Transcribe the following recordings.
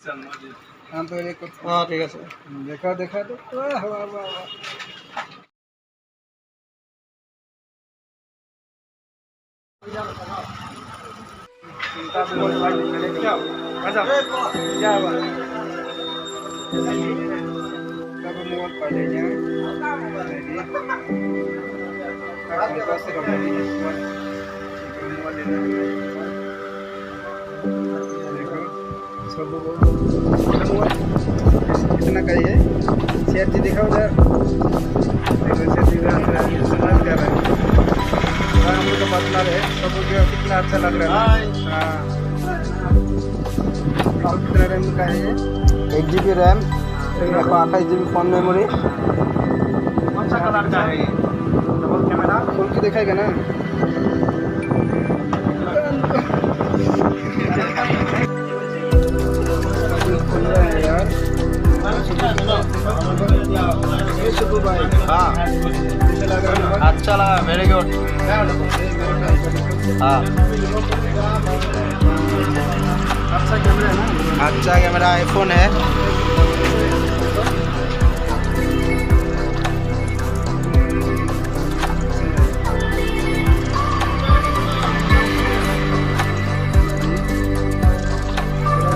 हाँ तो ये कुछ हाँ ठीक है देखा देखा तो वाह वाह वाह सब मोबाइल पढ़े जाए कितना का है शेयर जी दिखाओ उधर शेयर जी समझ कर रहे हैं हम लोग का मतलब है सब कितना अच्छा लग रहा है हाँ और कितना रैम का है 8 GB RAM 28 GB phone memory कौन सा कलर का है डबल कैमरा खोल के दिखाएगा ना अच्छा लगा वेरी गुड हाँ अच्छा कैमरा है ना अच्छा कैमरा आईफोन है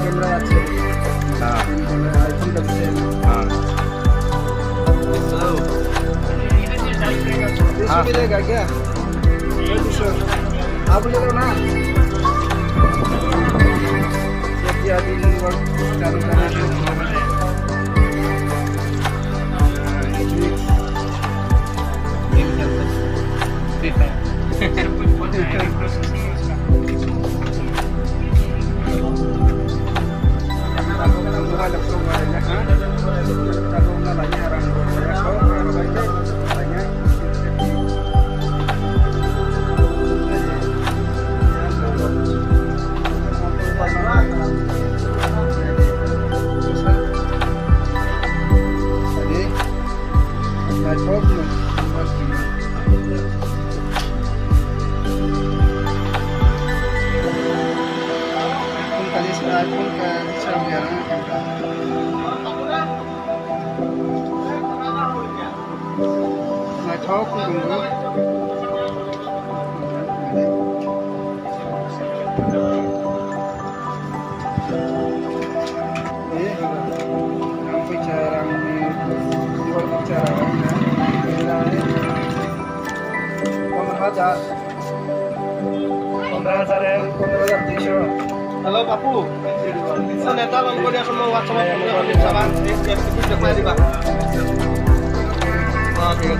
कैमरा अच्छा हाँ आईफोन का हाँ मिलेगा क्या आप ले लो ना अभी चालू iPhone का अच्छा हो गया ना मैं ठोक दूंगा ये हम bicara jual bicara 15,000 Halo Papu, ternyata kalau dia semua WhatsApp sama itu deklarasi Pak. Oke.